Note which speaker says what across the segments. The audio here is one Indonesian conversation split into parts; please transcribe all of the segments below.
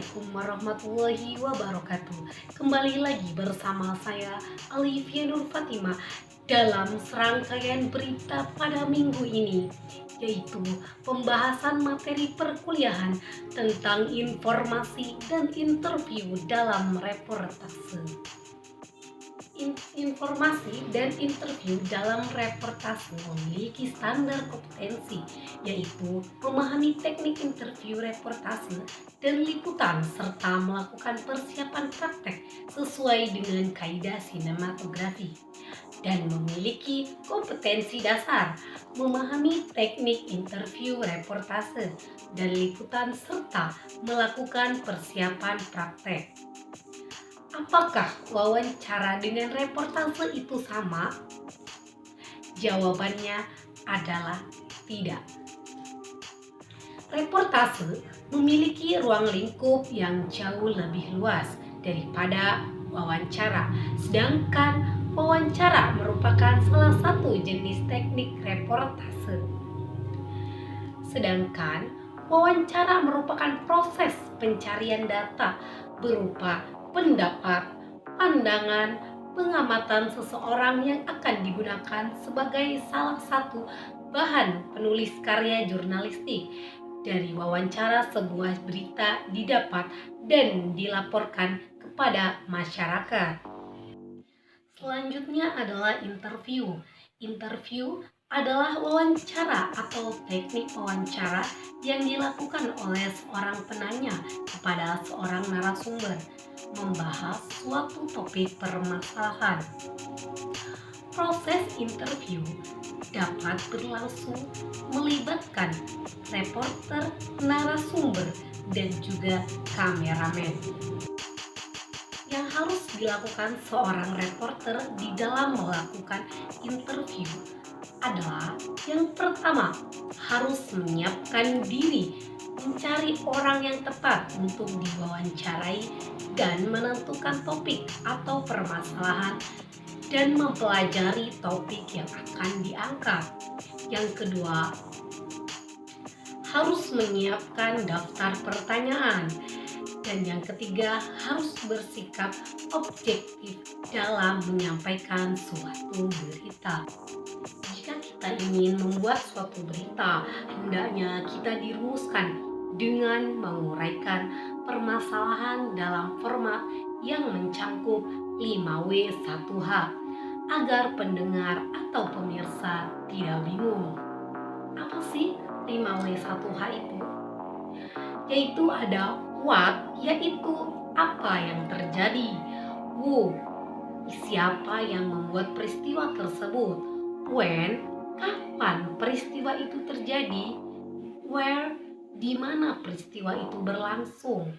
Speaker 1: Assalamualaikum warahmatullahi wabarakatuh. Kembali lagi bersama saya Alifia Nur Fatima dalam serangkaian berita pada minggu ini, yaitu pembahasan materi perkuliahan tentang informasi dan interview dalam reportase. Informasi dan interview dalam reportase memiliki standar kompetensi, yaitu memahami teknik interview reportase dan liputan serta melakukan persiapan praktek sesuai dengan kaidah sinematografi, dan memiliki kompetensi dasar memahami teknik interview reportase dan liputan serta melakukan persiapan praktek. Apakah wawancara dengan reportase itu sama? Jawabannya adalah tidak. Reportase memiliki ruang lingkup yang jauh lebih luas daripada wawancara, sedangkan wawancara merupakan salah satu jenis teknik reportase. Sedangkan wawancara merupakan proses pencarian data berupa pendapat, pandangan, pengamatan seseorang yang akan digunakan sebagai salah satu bahan penulis karya jurnalistik. Dari wawancara, sebuah berita didapat dan dilaporkan kepada masyarakat. Selanjutnya adalah interview. Interview adalah wawancara atau teknik wawancara yang dilakukan oleh seorang penanya kepada seorang narasumber membahas suatu topik permasalahan. Proses interview dapat berlangsung melibatkan reporter, narasumber, dan juga kameramen. Yang harus dilakukan seorang reporter di dalam melakukan interview adalah yang pertama, harus menyiapkan diri, mencari orang yang tepat untuk diwawancarai dan menentukan topik atau permasalahan dan mempelajari topik yang akan diangkat. Yang kedua, harus menyiapkan daftar pertanyaan. Dan yang ketiga, harus bersikap objektif dalam menyampaikan suatu berita. Jika kita ingin membuat suatu berita, hendaknya kita dirumuskan dengan menguraikan permasalahan dalam format yang mencangkup 5W1H agar pendengar atau pemirsa tidak bingung. Apa sih 5W1H itu? Yaitu ada what, yaitu apa yang terjadi. Who, siapa yang membuat peristiwa tersebut. When, kapan peristiwa itu terjadi. Where, di mana peristiwa itu berlangsung.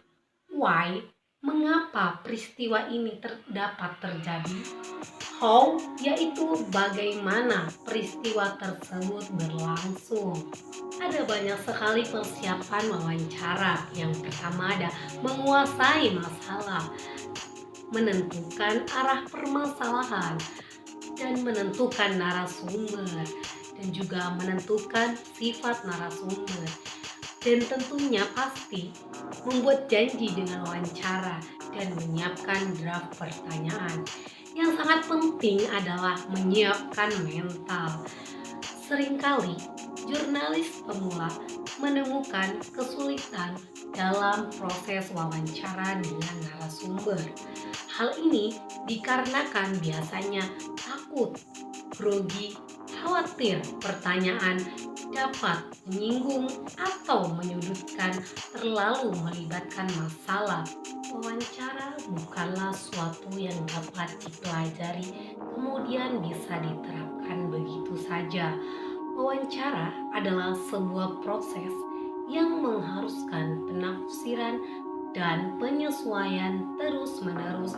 Speaker 1: Why, mengapa peristiwa ini dapat terjadi. How, yaitu bagaimana peristiwa tersebut berlangsung. Ada banyak sekali persiapan wawancara. Yang pertama ada menguasai masalah, menentukan arah permasalahan, dan menentukan narasumber, dan juga menentukan sifat narasumber. Dan tentunya pasti membuat janji dengan wawancara dan menyiapkan draft pertanyaan. Yang sangat penting adalah menyiapkan mental. Seringkali jurnalis pemula menemukan kesulitan dalam proses wawancara dengan narasumber. Hal ini dikarenakan biasanya takut, grogi, khawatir pertanyaan dapat menyinggung atau menyudutkan, terlalu melibatkan masalah. Wawancara bukanlah suatu yang dapat dipelajari kemudian bisa diterapkan begitu saja. Wawancara adalah sebuah proses yang mengharuskan penafsiran dan penyesuaian terus-menerus.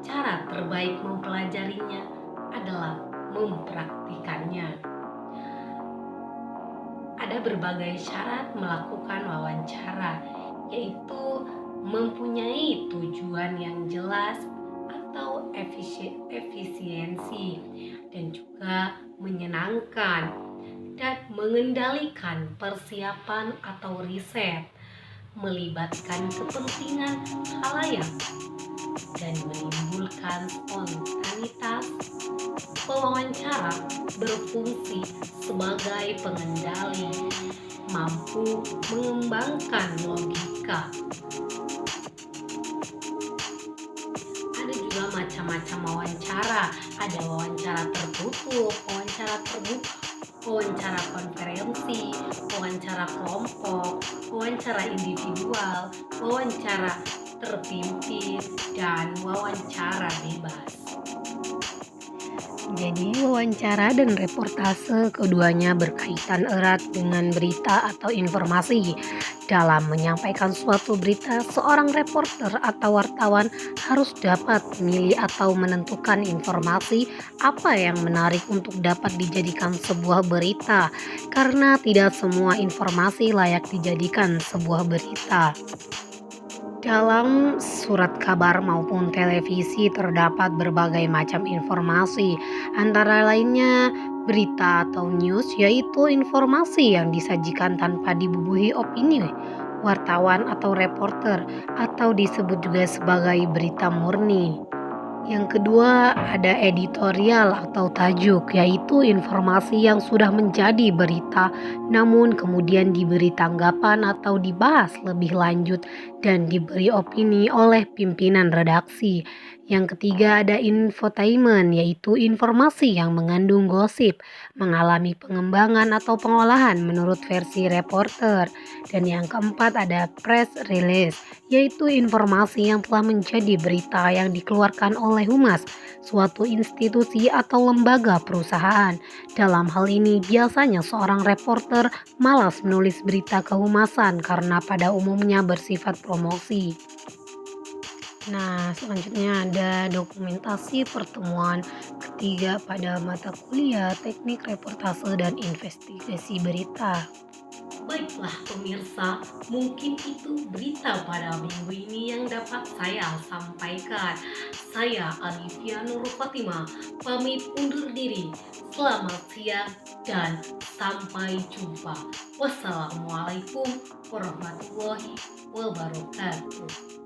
Speaker 1: Cara terbaik mempelajarinya adalah mempraktikannya. Ada berbagai syarat melakukan wawancara, yaitu mempunyai tujuan yang jelas atau efisiensi, dan juga menyenangkan, dan mengendalikan persiapan atau riset. melibatkan kepentingan khalayak, dan menimbulkan spontanitas. Pewawancara berfungsi sebagai pengendali, mampu mengembangkan logika. Ada juga macam-macam wawancara. Ada wawancara tertutup, wawancara terbuka, wawancara konferensi, wawancara kelompok, wawancara individual, wawancara terpimpin, dan wawancara bebas. Jadi wawancara dan reportase keduanya berkaitan erat dengan berita atau informasi. Dalam menyampaikan suatu berita, seorang reporter atau wartawan harus dapat memilih atau menentukan informasi apa yang menarik untuk dapat dijadikan sebuah berita, karena tidak semua informasi layak dijadikan sebuah berita. Dalam surat kabar maupun televisi terdapat berbagai macam informasi, antara lainnya berita atau news, yaitu informasi yang disajikan tanpa dibubuhi opini wartawan atau reporter, atau disebut juga sebagai berita murni. Yang kedua, ada editorial atau tajuk, yaitu informasi yang sudah menjadi berita namun kemudian diberi tanggapan atau dibahas lebih lanjut dan diberi opini oleh pimpinan redaksi. Yang ketiga, ada infotainment, yaitu informasi yang mengandung gosip, mengalami pengembangan atau pengolahan menurut versi reporter. Dan yang keempat, ada press release, yaitu informasi yang telah menjadi berita yang dikeluarkan oleh humas, suatu institusi atau lembaga perusahaan. Dalam hal ini biasanya seorang reporter malas menulis berita kehumasan karena pada umumnya bersifat promosi. Nah, selanjutnya ada dokumentasi pertemuan ketiga pada mata kuliah Teknik Reportase dan Investigasi Berita. Baiklah pemirsa, mungkin itu berita pada minggu ini yang dapat saya sampaikan. Saya Alivia Nur Fatima, pamit undur diri. Selamat siang dan sampai jumpa. Wassalamualaikum warahmatullahi wabarakatuh.